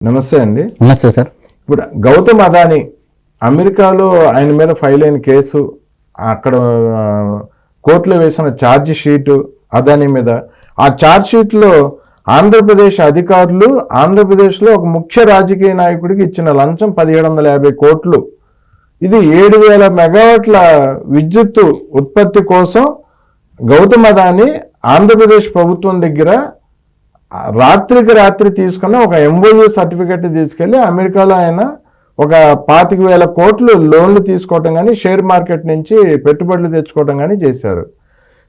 నమస్తే అండి. నమస్తే సార్. ఇప్పుడు గౌతమ్ అదానీ అమెరికాలో ఆయన మీద ఫైల్ అయిన కేసు, అక్కడ కోర్టులో వేసిన ఛార్జ్ షీటు అదానీ మీద, ఆ ఛార్జ్ షీట్లో ఆంధ్రప్రదేశ్ అధికారులు ఆంధ్రప్రదేశ్లో ఒక ముఖ్య రాజకీయ నాయకుడికి ఇచ్చిన లంచం 1750 కోట్లు. ఇది 7000 మెగావాట్ల విద్యుత్ ఉత్పత్తి కోసం గౌతమ్ అదానీ ఆంధ్రప్రదేశ్ ప్రభుత్వం దగ్గర రాత్రికి రాత్రి తీసుకున్న ఒక ఎంఓయూ సర్టిఫికెట్ తీసుకెళ్లి అమెరికాలో ఆయన ఒక 25,000 కోట్లు లోన్లు తీసుకోవటం కానీ షేర్ మార్కెట్ నుంచి పెట్టుబడులు తెచ్చుకోవటం కానీ చేశారు.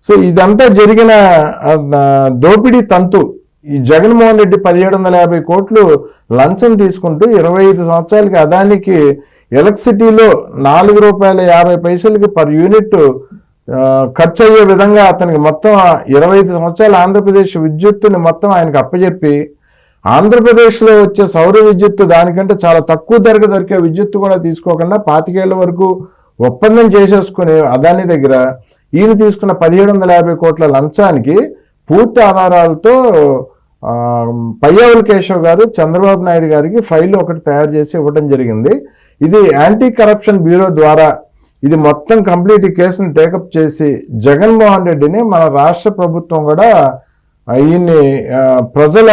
సో ఇదంతా జరిగిన దోపిడీ తంతు. ఈ జగన్మోహన్ రెడ్డి 1750 కోట్లు లంచం తీసుకుంటూ 25 సంవత్సరాలకి అదానికి ఎలక్ట్రిసిటీలో ₹4.50 పర్ యూనిట్ ఖర్చు అయ్యే విధంగా అతనికి మొత్తం 25 సంవత్సరాల ఆంధ్రప్రదేశ్ విద్యుత్తుని మొత్తం ఆయనకు అప్పచెప్పి, ఆంధ్రప్రదేశ్లో వచ్చే సౌర విద్యుత్తు దానికంటే చాలా తక్కువ ధరకు దొరికే విద్యుత్తు కూడా తీసుకోకుండా 25 ఏళ్ల వరకు ఒప్పందం చేసేసుకుని అదాని దగ్గర ఈయన తీసుకున్న 1750 కోట్ల లంచానికి పూర్తి ఆధారాలతో పయ్యావుల కేశవ్ గారు చంద్రబాబు నాయుడు గారికి ఫైల్ ఒకటి తయారు చేసి ఇవ్వడం జరిగింది. ఇది యాంటీ కరప్షన్ బ్యూరో ద్వారా ఇది మొత్తం కంప్లీట్ ఈ కేసును టేకప్ చేసి జగన్మోహన్ రెడ్డిని మన రాష్ట్ర ప్రభుత్వం కూడా ఈయన్ని ప్రజల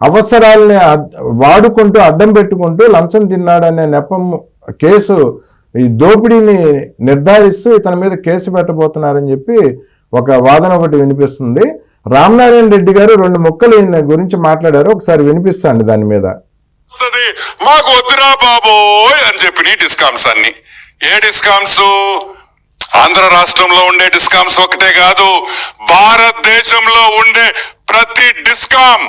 అవసరాలని వాడుకుంటూ అడ్డం పెట్టుకుంటూ లంచం తిన్నాడనే నెపం కేసు, ఈ దోపిడీని నిర్ధారిస్తూ ఇతని మీద కేసు పెట్టబోతున్నారని చెప్పి ఒక వాదన ఒకటి వినిపిస్తుంది. రామనారాయణ రెడ్డి గారు 2 ముక్కలు ఈయన గురించి మాట్లాడారు, ఒకసారి వినిపిస్తాండి దాని మీద. మాకు వద్దురా బాబోయ్ అని చెప్పి డిస్కామ్స్ అన్ని ఏ డిస్కామ్స్, ఆంధ్ర రాష్ట్రంలో ఉండే డిస్కామ్స్ ఒకటే కాదు, భారతదేశంలో ఉండే ప్రతి డిస్కామ్,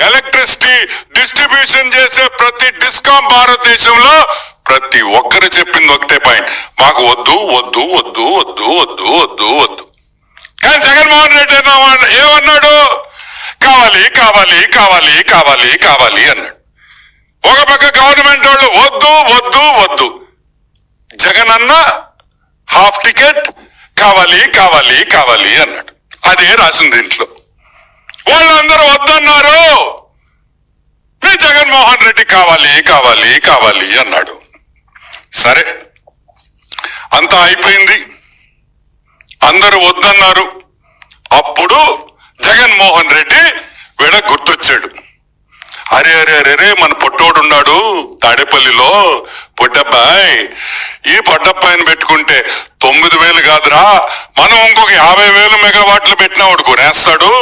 ఎలక్ట్రిసిటీ డిస్ట్రిబ్యూషన్ చేసే ప్రతి డిస్కామ్ భారతదేశంలో ప్రతి ఒక్కరు చెప్పింది ఒకటే పాయింట్, మాకు వద్దు వద్దు వద్దు వద్దు వద్దు వద్దు వద్దు. కానీ జగన్మోహన్ రెడ్డి ఏమన్నాడు? కావాలి కావాలి కావాలి కావాలి కావాలి అన్నాడు. ఒక పక్క గవర్నమెంట్ వాళ్ళు వద్దు వద్దు వద్దు, జగన్ అన్న హాఫ్ టికెట్ కావాలి కావాలి కావాలి అన్నాడు. అదే రాసింది దీంట్లో. వాళ్ళందరూ వద్దన్నారు, మీ జగన్మోహన్ రెడ్డి కావాలి కావాలి కావాలి అన్నాడు. సరే, అంతా అయిపోయింది, అందరూ వద్దన్నారు. అప్పుడు జగన్మోహన్ రెడ్డి వీళ్ళ గుర్తొచ్చాడు. అరే అరే అరే మన పొట్టోడున్నాడు తాడేపల్లిలో, పొట్టబ్బాయ్, ఈ పొట్టబ్బాయిని పెట్టుకుంటే 9,000 కాదురా, మనం ఇంకొక 50,000 మెగావాట్లు పెట్టినా వాడు కొనేస్తాడు,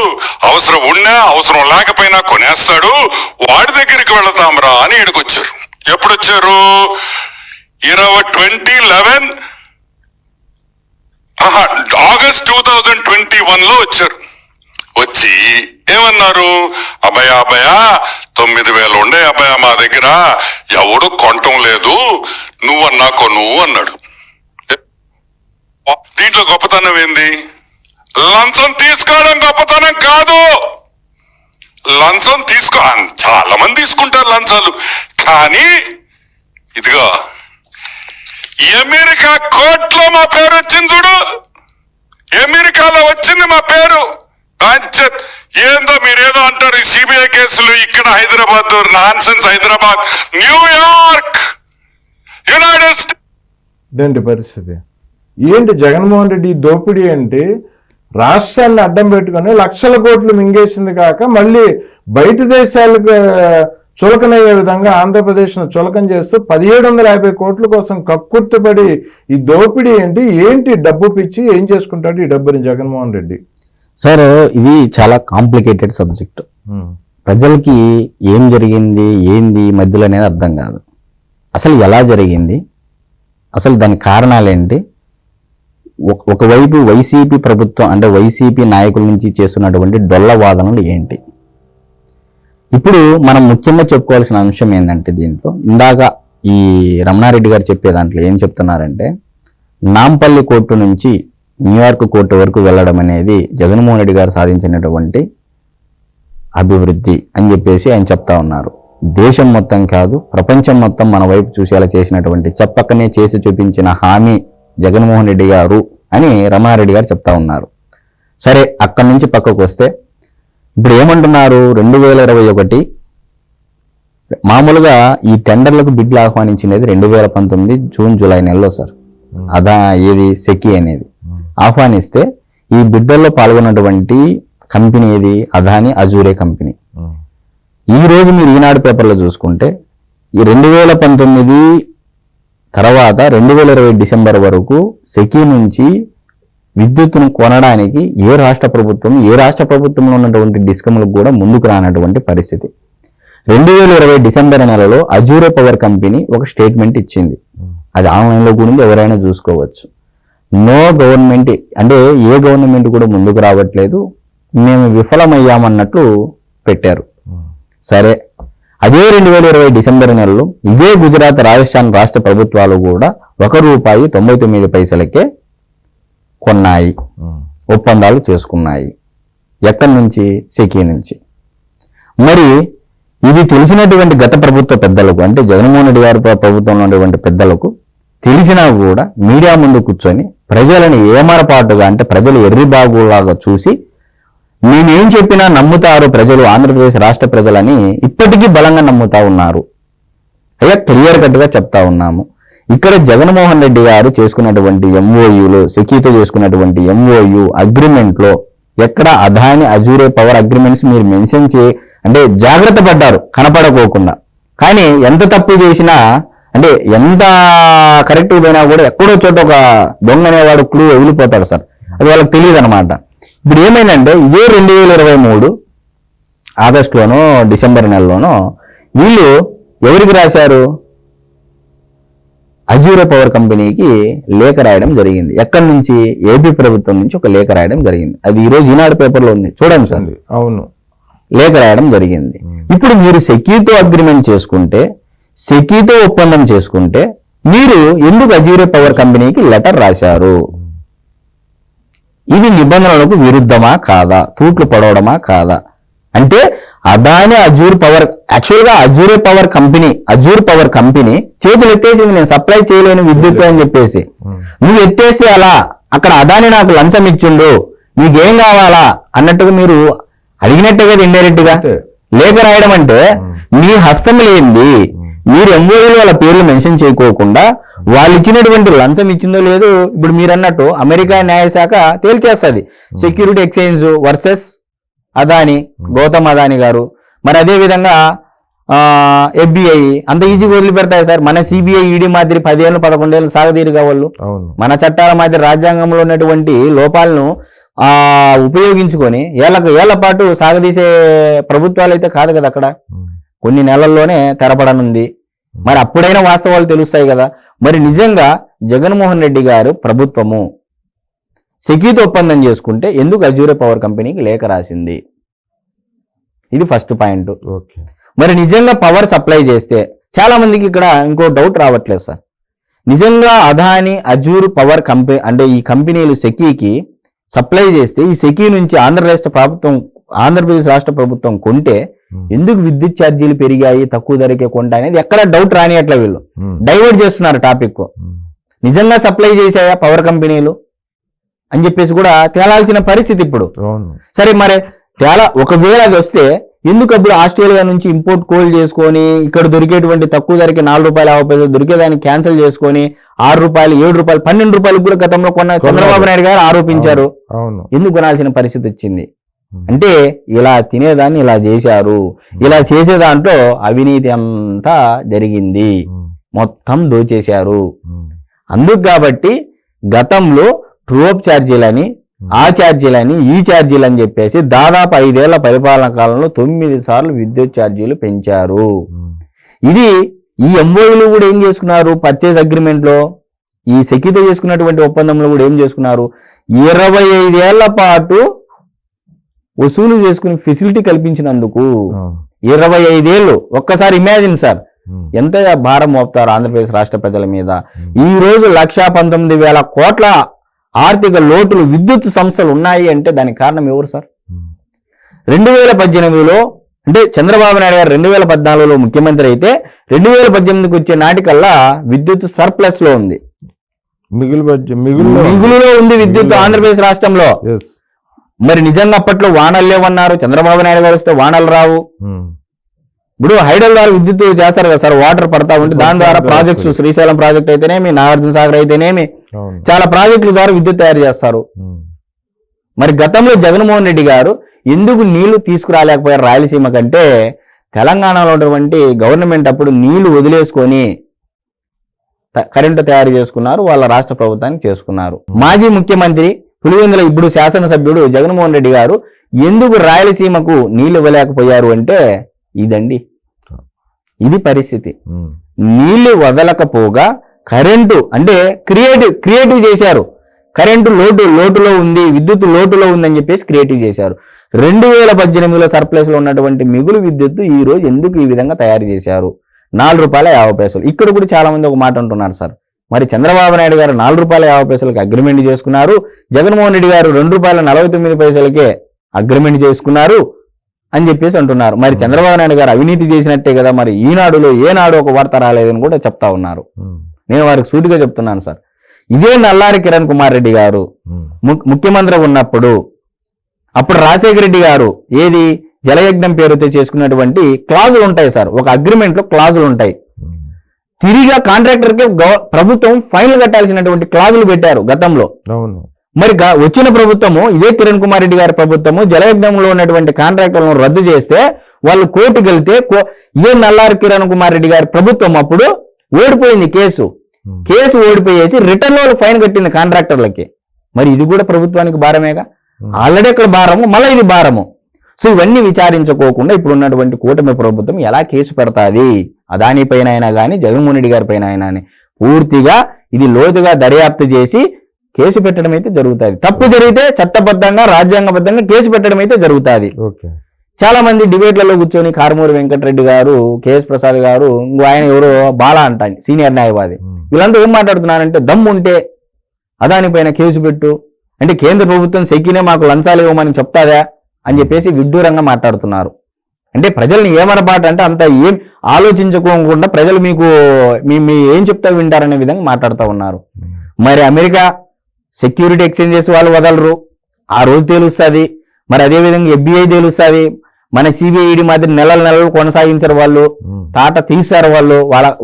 అవసరం ఉన్నా అవసరం లేకపోయినా కొనేస్తాడు, వాడి దగ్గరికి వెళతాంరా అని ఈడకొచ్చారు. ఎప్పుడొచ్చారు? 2011 ఆగస్ట్ 2021లో వచ్చారు. వచ్చి ఏమన్నారు? అభయ 9,000 ఉండే అభయ మా దగ్గర, ఎవడు కొనటం లేదు, నువ్వన్నా కొను అన్నాడు. దీంట్లో గొప్పతనం ఏంది? లంచం తీసుకోవడం గొప్పతనం కాదు. లంచం చాలా మంది తీసుకుంటారు లంచాలు, కానీ ఇదిగో అమెరికా కోర్టులో మా పేరు వచ్చింది చూడు, అమెరికాలో వచ్చింది మా పేరు. ఏందో మీరేదో అంటారు ఈ సిబిఐ కేసులు, ఇక్కడ Hyderabad nonsense, Hyderabad, New York, United states. ఇదేంటి పరిస్థితి? ఏంటి జగన్మోహన్ రెడ్డి దోపిడీ అంటే? రాష్ట్రాన్ని అడ్డం పెట్టుకొని లక్షల కోట్లు మింగేసింది కాక మళ్ళీ బయట దేశాలకు చులకనయ్యే విధంగా ఆంధ్రప్రదేశ్ను చులకం చేస్తూ 1750 కోట్ల కోసం కక్కుర్తిపడి ఈ దోపిడీ ఏంటి డబ్బు పిచ్చి ఏం చేసుకుంటాడు ఈ డబ్బుని జగన్మోహన్ రెడ్డి? సార్, ఇది చాలా కాంప్లికేటెడ్ సబ్జెక్ట్. ప్రజలకి ఏం జరిగింది ఏంది మధ్యలో అనేది అర్థం కాదు. అసలు ఎలా జరిగింది, అసలు దాని కారణాలేంటి, ఒకవైపు వైసీపీ ప్రభుత్వం అంటే వైసీపీ నాయకుల నుంచి చేస్తున్నటువంటి డొల్ల వాదనలు ఏంటి? ఇప్పుడు మనం ముఖ్యంగా చెప్పుకోవాల్సిన అంశం ఏంటంటే, దీంట్లో ఇందాక ఈ రమణారెడ్డి గారు చెప్పే దాంట్లో ఏం చెప్తున్నారంటే, నాంపల్లి కోర్టు నుంచి న్యూయార్క్ కోర్టు వరకు వెళ్ళడం అనేది జగన్మోహన్ రెడ్డి గారు సాధించినటువంటి అభివృద్ధి అని చెప్పేసి ఆయన చెప్తా ఉన్నారు. దేశం మొత్తం కాదు, ప్రపంచం మొత్తం మన వైపు చూసేలా చేసినటువంటి, చెప్పకనే చేసి చూపించిన హామీ జగన్మోహన్ రెడ్డి గారు అని రమణారెడ్డి గారు చెప్తా ఉన్నారు. సరే, అక్కడి నుంచి పక్కకు వస్తే ఇప్పుడు ఏమంటున్నారు? 2021 మామూలుగా ఈ టెండర్లకు బిడ్లు ఆహ్వానించినది 2019 జూన్ జూలై నెలలో సార్. అదా ఏది సెకీ అనేది ఆహ్వానిస్తే ఈ బిడ్డల్లో పాల్గొన్నటువంటి కంపెనీ ఏది? అదాని అజూరే కంపెనీ. ఈ రోజు మీరు ఈనాడు పేపర్లో చూసుకుంటే ఈ 2019 తర్వాత 2020 డిసెంబర్ వరకు సెకీ నుంచి విద్యుత్తును కొనడానికి ఏ రాష్ట్ర ప్రభుత్వంలో ఉన్నటువంటి డిస్కమ్లకు కూడా ముందుకు రానటువంటి పరిస్థితి. 2020 డిసెంబర్ నెలలో అజూరే పవర్ కంపెనీ ఒక స్టేట్మెంట్ ఇచ్చింది. అది ఆన్లైన్లో కూడా ఎవరైనా చూసుకోవచ్చు. నో గవర్నమెంట్ అంటే ఏ గవర్నమెంట్ కూడా ముందుకు రావట్లేదు, మేము విఫలమయ్యామన్నట్లు పెట్టారు. సరే, అదే 2020 డిసెంబర్ నెలలో ఇదే గుజరాత్, రాజస్థాన్ రాష్ట్ర ప్రభుత్వాలు కూడా ₹1.99కే కొన్నాయి, ఒప్పందాలు చేసుకున్నాయి. ఎక్కడి నుంచి? సెకీ నుంచి. మరి ఇది తెలిసినటువంటి గత ప్రభుత్వ పెద్దలకు, అంటే జగన్మోహన్ రెడ్డి గారి ప్రభుత్వంలో ఉన్నటువంటి పెద్దలకు తెలిసినా కూడా మీడియా ముందు కూర్చొని ప్రజలను ఏమరపాటుగా, అంటే ప్రజలు ఎర్రిబాగులాగా చూసి నేనేం చెప్పినా నమ్ముతారు ప్రజలు, ఆంధ్రప్రదేశ్ రాష్ట్ర ప్రజలని ఇప్పటికీ బలంగా నమ్ముతా ఉన్నారు. అయ్యా క్లియర్ కట్గా చెప్తా ఉన్నాము. ఇక్కడ జగన్మోహన్ రెడ్డి గారు చేసుకున్నటువంటి ఎంఓయూలో, సెకీతో చేసుకున్నటువంటి ఎంఓయూ అగ్రిమెంట్లో ఎక్కడ అదాని అజూరే పవర్ అగ్రిమెంట్స్ మీరు మెన్షన్ అంటే జాగ్రత్త పడ్డారు కనపడకోకుండా. కానీ ఎంత తప్పు చేసినా, అంటే ఎంత కరెక్ట్ పోయినా కూడా ఎక్కడో చోట ఒక దొంగ అనేవాడు క్లూ వదిలిపోతాడు సార్. అది వాళ్ళకి తెలియదు అనమాట. ఇప్పుడు ఏమైందంటే ఇదే 2023 ఆగస్టులోనో డిసెంబర్ నెలలోనో వీళ్ళు ఎవరికి రాశారు? అజూరే పవర్ కంపెనీకి లేఖ రాయడం జరిగింది. ఎక్కడి నుంచి? ఏపీ ప్రభుత్వం నుంచి ఒక లేఖ రాయడం జరిగింది. అది ఈరోజు ఈనాడు పేపర్లో ఉంది, చూడండి సార్. అవును, లేఖ రాయడం జరిగింది. ఇప్పుడు మీరు సెకీతో అగ్రిమెంట్ చేసుకుంటే, సెకీతో ఒప్పందం చేసుకుంటే మీరు ఎందుకు అజూరే పవర్ కంపెనీకి లెటర్ రాశారు? ఇది నిబంధనలకు విరుద్ధమా కాదా? తూట్లు పడవడమా కాదా? అంటే అదాని అజూర్ పవర్, యాక్చువల్గా అజూర్ పవర్ కంపెనీ చేతులు ఎత్తేసింది, నేను సప్లై చేయలేను విద్యుత్ అని చెప్పేసి. నువ్వు ఎత్తేసి అలా అక్కడ అదాని నాకు లంచం ఇచ్చిండు, నీకేం కావాలా అన్నట్టుగా మీరు అడిగినట్టే కదా ఇండైరెక్ట్ గా లేఖ రాయడం. అంటే మీ హస్తం లేనిది మీరు ఎంఓయూలో వాళ్ళ పేర్లు మెన్షన్ చేయకోకుండా వాళ్ళు ఇచ్చినటువంటి లంచం ఇచ్చిందో లేదో ఇప్పుడు మీరు అన్నట్టు అమెరికా న్యాయశాఖ తేల్చేస్తుంది. Security exchange versus Adani, Gautam Adani గారు. మరి అదే విధంగా FBI అంత ఈజీగా వదిలిపెడతాయి సార్? మన సిబిఐ, ఈడీ మాదిరి 10 ఏళ్ళు 11 ఏళ్ళు సాగదీరుగా వాళ్ళు మన చట్టాల మాదిరి రాజ్యాంగంలో ఉన్నటువంటి లోపాలను ఉపయోగించుకొని ఏళ్ల పాటు సాగదీసే ప్రభుత్వాలు అయితే కాదు కదా. అక్కడ కొన్ని నెలల్లోనే తెరపడనుంది. మరి అప్పుడైనా వాస్తవాలు తెలుస్తాయి కదా. మరి నిజంగా జగన్మోహన్ రెడ్డి గారు ప్రభుత్వము సెకీతో ఒప్పందం చేసుకుంటే ఎందుకు అజూరే పవర్ కంపెనీకి లేఖ రాసింది? ఇది ఫస్ట్ పాయింట్. మరి నిజంగా పవర్ సప్లై చేస్తే, చాలా మందికి ఇక్కడ ఇంకో డౌట్ రావట్లేదు సార్. నిజంగా అదాని అజూర్ పవర్ కంపెనీ అంటే ఈ కంపెనీలు సెకీకి సప్లై చేస్తే ఈ సెకీ నుంచి ఆంధ్రప్రదేశ్ రాష్ట్ర ప్రభుత్వం కొంటే ఎందుకు విద్యుత్ ఛార్జీలు పెరిగాయి, తక్కువ ధరకే కొంటా అనేది ఎక్కడ డౌట్ రానియట్ల. వీళ్ళు డైవర్ట్ చేస్తున్నారు టాపిక్. నిజంగా సప్లై చేశాయా పవర్ కంపెనీలు అని చెప్పేసి కూడా తేలాల్సిన పరిస్థితి ఇప్పుడు. సరే, మరి ఒకవేళ అది వస్తే ఎందుకు అప్పుడు ఆస్ట్రేలియా నుంచి ఇంపోర్ట్ కోల్ చేసుకొని ఇక్కడ దొరికేటువంటి తక్కువ ధరకి ₹4.50 దొరికేదాన్ని క్యాన్సిల్ చేసుకొని ₹6, ₹7, ₹12 కూడా గతంలో కొన్న చంద్రబాబు నాయుడు గారు ఆరోపించారు. ఎందుకు కొనాల్సిన పరిస్థితి వచ్చింది? అంటే ఇలా తినేదాన్ని ఇలా చేశారు. ఇలా చేసే దాంట్లో అవినీతి అంతా జరిగింది, మొత్తం దోచేశారు. అందుకు కాబట్టి గతంలో ట్రూఅప్ ఛార్జీలని, ఆ ఛార్జీలని, ఈ ఛార్జీలు అని చెప్పేసి దాదాపు 5 ఏళ్ల పరిపాలన కాలంలో 9 సార్లు విద్యుత్ ఛార్జీలు పెంచారు. ఇది ఈ ఎంఓయూలు కూడా ఏం చేసుకున్నారు? పర్చేజ్ అగ్రిమెంట్ లో ఈ సెకీతో చేసుకున్నటువంటి ఒప్పందంలో కూడా ఏం చేసుకున్నారు? 25 ఏళ్ల పాటు వసూలు చేసుకుని ఫెసిలిటీ కల్పించినందుకు 25 ఏళ్ళు. ఒక్కసారి ఇమాజిన్ సార్, ఎంత భారం మోపుతారు ఆంధ్రప్రదేశ్ రాష్ట్ర ప్రజల మీద. ఈ రోజు 1,19,000 కోట్ల ఆర్థిక లోటులు విద్యుత్ సంస్థలు ఉన్నాయి అంటే దానికి కారణం ఎవరు సార్? 2018లో అంటే చంద్రబాబు నాయుడు గారు 2014లో ముఖ్యమంత్రి అయితే 2018కి వచ్చే నాటికల్లా విద్యుత్ సర్ప్లస్ లో ఉంది, మిగులులో ఉంది విద్యుత్ ఆంధ్రప్రదేశ్ రాష్ట్రంలో. మరి నిజంగా అప్పట్లో వానలు లేవన్నారు, చంద్రబాబు నాయుడు గారు వస్తే వానలు రావు. ఇప్పుడు హైడల్ ద్వారా విద్యుత్ చేస్తారు కదా సార్, వాటర్ పడతా ఉంటే దాని ద్వారా ప్రాజెక్ట్స్, శ్రీశైలం ప్రాజెక్ట్ అయితేనేమి, నాగార్జున సాగర్ అయితేనేమి, అవును. చాలా ప్రాజెక్టుల ద్వారా విద్యుత్ తయారు చేస్తారు. మరి గతంలో జగన్మోహన్ రెడ్డి గారు ఎందుకు నీళ్లు తీసుకురాలేకపోయారు రాయలసీమ కంటే, తెలంగాణలో ఉన్నటువంటి గవర్నమెంట్ అప్పుడు నీళ్లు వదిలేసుకొని కరెంటు తయారు చేసుకున్నారు, వాళ్ళ రాష్ట్ర ప్రభుత్వానికి చేసుకున్నారు. మాజీ ముఖ్యమంత్రి పులివెందుల ఇప్పుడు శాసనసభ్యుడు జగన్మోహన్ రెడ్డి గారు ఎందుకు రాయలసీమకు నీళ్లు ఇవ్వలేకపోయారు అంటే ఇదండి, ఇది పరిస్థితి. నీళ్లు వదలకపోగా కరెంటు అంటే క్రియేటివ్ చేశారు. కరెంటు లోటులో ఉంది, విద్యుత్ లోటులో ఉందని చెప్పేసి క్రియేటివ్ చేశారు. 2018లో సర్ప్లస్ లో ఉన్నటువంటి మిగులు విద్యుత్ ఈ రోజు ఎందుకు ఈ విధంగా తయారు చేశారు? ₹4.50. ఇక్కడ కూడా చాలా మంది ఒక మాట అంటున్నారు సార్, మరి చంద్రబాబు నాయుడు గారు ₹4.50 అగ్రిమెంట్ చేసుకున్నారు, జగన్మోహన్ రెడ్డి గారు ₹2.49 అగ్రిమెంట్ చేసుకున్నారు అని చెప్పేసి అంటున్నారు. మరి చంద్రబాబు నాయుడు గారు అవినీతి చేసినట్టే కదా, మరి ఈనాడులో ఏనాడు ఒక వార్త రాలేదని కూడా చెప్తా ఉన్నారు. నేను వారికి సూటిగా చెప్తున్నాను సార్, ఇదే నల్లారి కిరణ్ కుమార్ రెడ్డి గారు ముఖ్యమంత్రి ఉన్నప్పుడు, అప్పుడు రాజశేఖర రెడ్డి గారు ఏది జలయజ్ఞం పేరుతో చేసుకున్నటువంటి క్లాజులు ఉంటాయి సార్, ఒక అగ్రిమెంట్ లో క్లాజులు ఉంటాయి. తిరిగా కాంట్రాక్టర్ కి ప్రభుత్వం ఫైన్ కట్టాల్సినటువంటి క్లాజులు పెట్టారు గతంలో. మరి వచ్చిన ప్రభుత్వము, ఇదే కిరణ్ కుమార్ రెడ్డి గారి ప్రభుత్వము జలయజ్ఞంలో ఉన్నటువంటి కాంట్రాక్టర్లను రద్దు చేస్తే వాళ్ళు కోర్టుకు వెళ్తే, ఇదే నల్లారి కిరణ్ కుమార్ రెడ్డి గారి ప్రభుత్వం అప్పుడు ఓడిపోయింది కేసు ఓడిపోయేసి రిటర్న్ లో ఫైన్ కట్టింది కాంట్రాక్టర్లకి. మరి ఇది కూడా ప్రభుత్వానికి భారమేగా, ఆల్రెడీ అక్కడ భారము, మళ్ళీ ఇది భారము. సో ఇవన్నీ విచారించుకోకుండా ఇప్పుడు ఉన్నటువంటి కూటమి ప్రభుత్వం ఎలా కేసు పెడతాది? అదాని పైన అయినా కానీ, జగన్మోహన్ రెడ్డి గారి పైన అయినా పూర్తిగా ఇది లోతుగా దర్యాప్తు చేసి కేసు పెట్టడం అయితే జరుగుతుంది. తప్పు జరిగితే చట్టబద్ధంగా, రాజ్యాంగబద్ధంగా కేసు పెట్టడం అయితే జరుగుతుంది. చాలా మంది డిబేట్లలో కూర్చొని కారుమూరి వెంకటరెడ్డి గారు, కేఎస్ ప్రసాద్ గారు, ఇంకో ఆయన ఎవరో బాలా అంట సీనియర్ న్యాయవాది, వీళ్ళంతా ఏం మాట్లాడుతున్నారంటే, దమ్ము ఉంటే అదాని పైన కేసు పెట్టు అంటే కేంద్ర ప్రభుత్వం సెక్కినే మాకు లంచాలు ఇవ్వమని చెప్తాదా అని చెప్పేసి విడ్డూరంగా మాట్లాడుతున్నారు. అంటే ప్రజల్ని ఏమనబాటు అంటే అంత ఏం ఆలోచించుకోకుండా ప్రజలు మీకు ఏం చెప్తా వింటారనే విధంగా మాట్లాడుతూ ఉన్నారు. మరి అమెరికా సెక్యూరిటీ ఎక్స్చేంజెస్ వాళ్ళు వదలరు, ఆ రోజు తెలుస్తుంది. మరి అదేవిధంగా FBI తెలుస్తుంది. మన CBID మాదిరి నెలలు కొనసాగించారు వాళ్ళు, తాట తీశారు వాళ్ళు.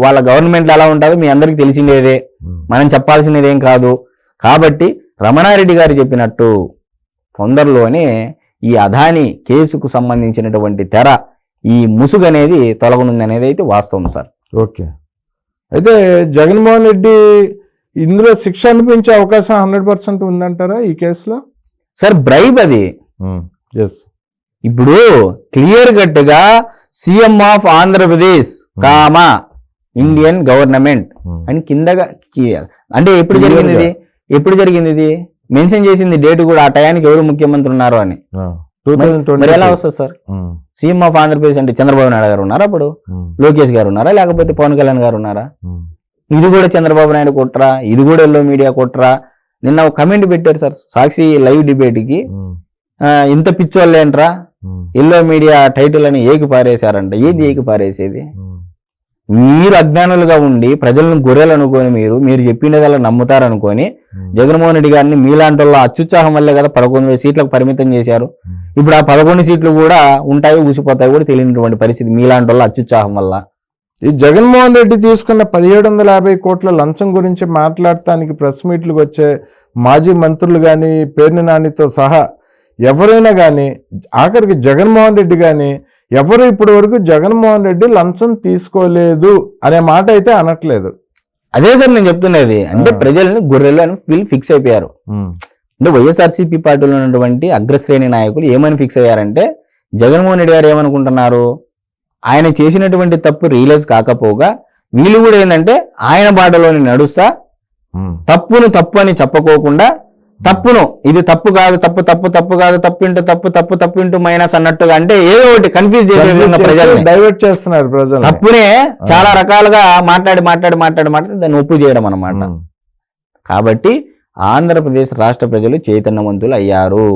వాళ్ళ గవర్నమెంట్ ఎలా ఉంటుందో మీ అందరికి తెలిసిందేదే, మనం చెప్పాల్సినది ఏం కాదు. కాబట్టి రమణారెడ్డి గారు చెప్పినట్టు తొందరలోనే ఈ అదాని కేసుకు సంబంధించినటువంటి తెర, ఈ ముసుగు అనేది తొలగనుంది అనేది అయితే వాస్తవం సార్. ఓకే, అయితే జగన్మోహన్ రెడ్డి ఇందులో శిక్ష అనిపించే అవకాశం 100% ఉందంటారా ఈ కేసులో? సార్ బ్రైబ్ అది. ఇప్పుడు క్లియర్ కట్ గా CM of Andhra Pradesh Indian government అని కిందగా అంటే ఎప్పుడు జరిగింది ఇది మెన్షన్ చేసింది డేట్ కూడా, ఆ టయానికి ఎవరు ముఖ్యమంత్రి ఉన్నారు అని. మరి ఎలా వస్తుంది సార్? సీఎం ఆఫ్ ఆంధ్రప్రదేశ్ అంటే చంద్రబాబు నాయుడు గారు ఉన్నారా, అప్పుడు లోకేష్ గారు ఉన్నారా, లేకపోతే పవన్ కళ్యాణ్ గారు ఉన్నారా? ఇది కూడా చంద్రబాబు నాయుడు కొట్టరా, ఇది కూడా ఎల్లో మీడియా కొట్టరా? నిన్న ఒక కమెంట్ పెట్టారు సార్ సాక్షి లైవ్ డిబేట్ కి, ఇంత పిచ్చోళ్ళేంట్రా ఎల్లో మీడియా టైటిల్ అని ఏకి పారేశారంట. ఏది ఏకి పారేసేది? మీరు అజ్ఞానులుగా ఉండి ప్రజలను గొర్రెలు అనుకొని మీరు చెప్పినదల్లా నమ్ముతారనుకొని జగన్మోహన్ రెడ్డి గారిని మీలాంటి వాళ్ళ అత్యుత్సాహం వల్లే కదా 11 సీట్లకు పరిమితం చేశారు. ఇప్పుడు ఆ 11 సీట్లు కూడా ఉంటాయి, ఊసిపోతాయి కూడా తెలియనటువంటి పరిస్థితి మీలాంటి వాళ్ళ అత్యుత్సాహం వల్ల. ఈ జగన్మోహన్ రెడ్డి తీసుకున్న 1750 కోట్ల లంచం గురించి మాట్లాడటానికి ప్రెస్ మీట్లకు వచ్చే మాజీ మంత్రులు కానీ, పేర్ని నానితో సహా ఎవరైనా కానీ, ఆఖరికి జగన్మోహన్ రెడ్డి కానీ ఎవరు ఇప్పటి వరకు జగన్మోహన్ రెడ్డి లంచం తీసుకోలేదు అనే మాట అయితే అనట్లేదు. అదే సార్ నేను చెప్తున్నది. అంటే ప్రజల్ని గొర్రెలు అని వీళ్ళు ఫిక్స్ అయిపోయారు. అంటే వైఎస్ఆర్సీపీ పార్టీలో ఉన్నటువంటి అగ్రశ్రేణి నాయకులు ఏమని ఫిక్స్ అయ్యారంటే, జగన్మోహన్ రెడ్డి గారు ఏమనుకుంటున్నారు, ఆయన చేసినటువంటి తప్పు రియలైజ్ కాకపోగా వీళ్ళు కూడా ఏంటంటే ఆయన బాటలోని నడుస్తా తప్పును తప్పు అని చెప్పకోకుండా, తప్పును ఇది తప్పు కాదు, తప్పు కాదు, తప్పు ఇంటూ మైనస్ అన్నట్టుగా, అంటే ఏదో ఒకటి కన్ఫ్యూజ్ చేసే విధంగా ప్రజల్ని డైవర్ట్ చేస్తున్నారు. ప్రజలు తప్పునే చాలా రకాలుగా మాట్లాడి దాన్ని ఒప్పు చేయడం అన్నమాట. కాబట్టి ఆంధ్రప్రదేశ్ రాష్ట్ర ప్రజలు చైతన్యవంతులు అయ్యారు.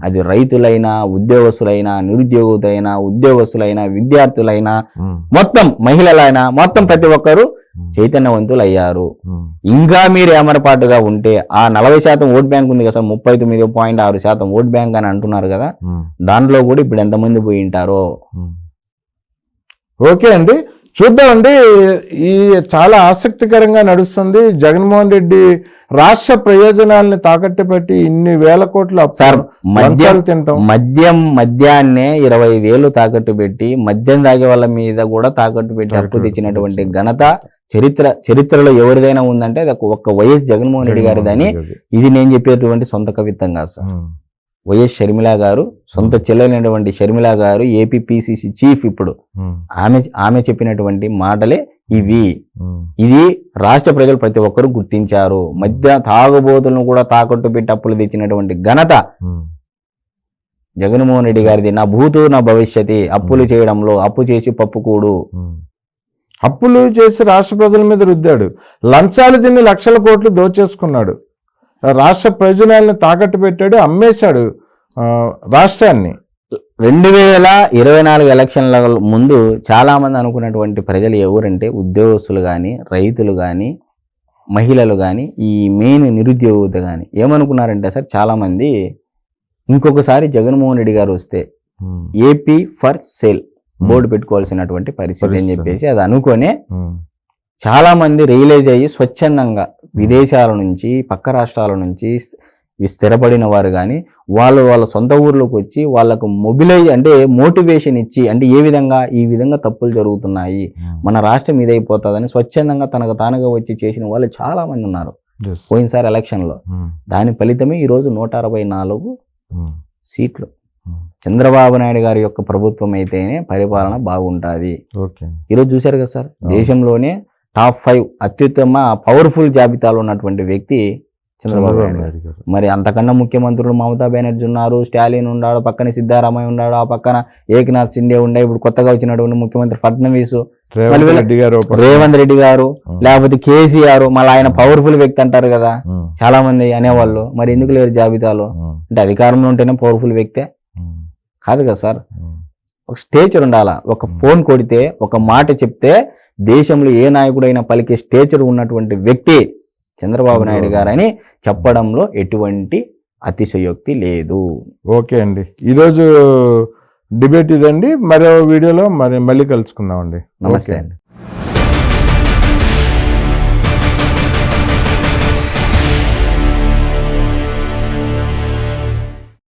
అది రైతులైనా, ఉద్యోగస్తులైనా, నిరుద్యోగులైనా, ఉద్యోగస్తులైనా, విద్యార్థులైనా, మొత్తం మహిళలైనా, మొత్తం ప్రతి ఒక్కరు చైతన్యవంతులు అయ్యారు. ఇంకా మీరు ఏమరపాటుగా ఉంటే ఆ 40% ఓట్ బ్యాంక్ ఉంది కదా, 39.6% ఓట్ బ్యాంక్ అని అంటున్నారు కదా, దాంట్లో కూడా ఇప్పుడు ఎంతమంది పోయి ఉంటారో. ఓకే అండి, చూద్దామండి. ఈ చాలా ఆసక్తికరంగా నడుస్తుంది. జగన్మోహన్ రెడ్డి రాష్ట్ర ప్రయోజనాలను తాకట్టు పెట్టి ఇన్ని వేల కోట్ల సార్ లంచాలు తింటాం. మద్యాన్నే 25 ఏళ్ళు తాకట్టు పెట్టి మద్యం తాగే వాళ్ళ మీద కూడా తాకట్టు పెట్టి అప్పు తెచ్చినటువంటి ఘనత చరిత్రలో ఎవరిదైనా ఉందంటే అది ఒక్క వైఎస్ జగన్మోహన్ రెడ్డి గారిదని. ఇది నేను చెప్పేటువంటి సొంత కవిత్వం కాదు సార్. వైఎస్ షర్మిల గారు, సొంత చెల్లెలైనటువంటి షర్మిల గారు ఏపీపీసీసీ చీఫ్, ఇప్పుడు ఆమె చెప్పినటువంటి మాటలే ఇవి. ఇది రాష్ట్ర ప్రజలు ప్రతి ఒక్కరూ గుర్తించారు. మధ్య తాగుబోతులను కూడా తాకట్టు పెట్టి అప్పులు తెచ్చినటువంటి ఘనత జగన్మోహన్ రెడ్డి గారిది. నా భూతు నా భవిష్యత్ అప్పులు చేయడంలో, అప్పు చేసి పప్పుకూడు, అప్పులు చేసి రాష్ట్ర ప్రజల మీద రుద్దాడు. లంచాలు తిని లక్షల కోట్లు దోచేసుకున్నాడు. రాష్ట్ర ప్రయోజనాలను తాకట్టు పెట్టాడు, అమ్మేశాడు రాష్ట్రాన్ని. 2024 ఎలక్షన్ల ముందు చాలా మంది అనుకున్నటువంటి ప్రజలు ఎవరంటే ఉద్యోగస్తులు కానీ, రైతులు కానీ, మహిళలు కానీ, ఈ మెయిన్ నిరుద్యోగత కానీ ఏమనుకున్నారంటే సార్, చాలా మంది ఇంకొకసారి జగన్మోహన్ రెడ్డి గారు వస్తే ఏపీ ఫర్ సేల్ బోర్డు పెట్టుకోవాల్సినటువంటి పరిస్థితి అని చెప్పేసి అది అనుకోనే చాలా మంది రియలైజ్ అయ్యి స్వచ్ఛందంగా విదేశాల నుంచి, పక్క రాష్ట్రాల నుంచి స్థిరపడిన వారు కానీ వాళ్ళ సొంత ఊర్లోకి వచ్చి వాళ్ళకు మొబిలైజ్ అంటే మోటివేషన్ ఇచ్చి, అంటే ఈ విధంగా తప్పులు జరుగుతున్నాయి, మన రాష్ట్రం ఇదైపోతుందని స్వచ్ఛందంగా తనకు తానుగా వచ్చి చేసిన వాళ్ళు చాలా మంది ఉన్నారు పోయినసారి ఎలక్షన్లో. దాని ఫలితమే ఈరోజు 164 సీట్లు. చంద్రబాబు నాయుడు గారి యొక్క ప్రభుత్వం అయితేనే పరిపాలన బాగుంటుంది. ఈరోజు చూశారు కదా సార్, దేశంలోనే టాప్ 5 అత్యుత్తమ పవర్ఫుల్ జాబితాలో ఉన్నటువంటి వ్యక్తి చంద్రబాబు నాయుడు గారు. మరి అంతకన్నా ముఖ్యమంత్రులు మమతా బెనర్జీ ఉన్నారు, స్టాలిన్ ఉన్నాడు, పక్కన సిద్ధారామయ్య ఉన్నాడు, ఆ పక్కన ఏకనాథ్ సిండే ఉండే, ఇప్పుడు కొత్తగా వచ్చినటువంటి ముఖ్యమంత్రి ఫడ్నవీస్, రేవంత్ రెడ్డి గారు, లేకపోతే కేసీఆర్, మళ్ళీ ఆయన పవర్ఫుల్ వ్యక్తి అంటారు కదా చాలా మంది అనేవాళ్ళు. మరి ఎందుకు లేరు జాబితాలో? అంటే అధికారంలో ఉంటేనే పవర్ఫుల్ వ్యక్తే కాదు కదా సార్. ఒక స్టేచర్ ఉండాలా. ఒక ఫోన్ కొడితే, ఒక మాట చెప్తే దేశంలో ఏ నాయకుడైనా పలికే స్టేచర్ ఉన్నటువంటి వ్యక్తి చంద్రబాబు నాయుడు గారని చెప్పడంలో ఎటువంటి అతిశయోక్తి లేదు. ఓకే అండి, ఈరోజు డిబేట్ ఇదండి. మరో వీడియోలో మళ్ళీ కలుసుకుందామండి. నమస్తే అండి.